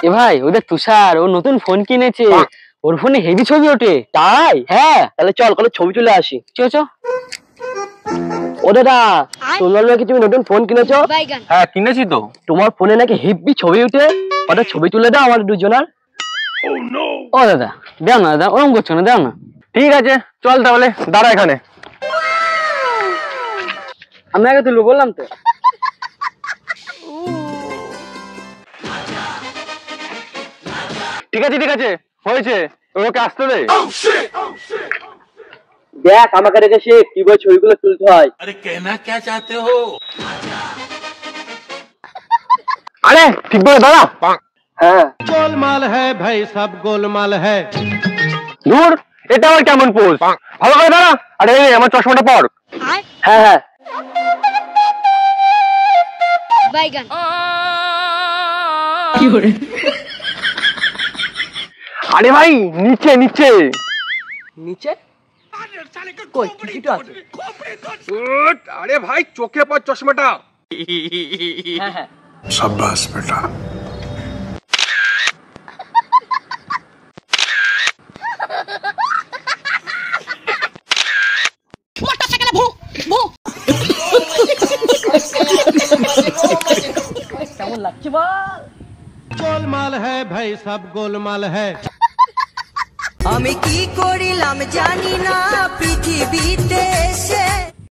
এ ভাই ওদের তুষার ও নতুন ফোন কিনেছে, ওর ফোনে হেভি ছবি ওঠে। তাই? হ্যাঁ তাহলে চল কোনো ছবি তুলে আসি। চো চো। ও দাদা, শুনলাম নাকি তুমি নতুন ফোন কিনেছো? হ্যাঁ কিনেছি তো। তোমার ফোনে নাকি হেভি ছবি উঠে, ওটা ছবি তুলে দাও আমাদের দুজনের। ও দাদা দাও না, দাদা ওরকম করছো না, দাও না। ঠিক আছে চল তাহলে, দাঁড়া এখানে। আমি আগে তুলবো বললাম তো। ঠিক আছে ঠিক আছে, হয়েছে, ওকে আসতে দে। দেখ আমাকে রেখে সে কিভাবে ছবিগুলো তুলতে হয়। अरे कहना क्या चाहते हो? আরে ঠিক বলে দাঁড়া। হ্যাঁ गोलमाल है भाई, सब गोलमाल है। দূর, এটা আবার কেমন পোজ? ভালো করে দাঁড়া। আরে এই আমার চশমাটা পর। হ্যাঁ হ্যাঁ আরে ভাই নিচে নিচে। নিচে কই কিছু আছে? আরে ভাই চোখে পর চশমাটা। হ্যাঁ হ্যাঁ शाबाश बेटा। কেমন লাগছে বল? गोलमाल है भाई, सब गोलमाल है। আমি কি করিলাম জানি না পৃথিবীতে এসে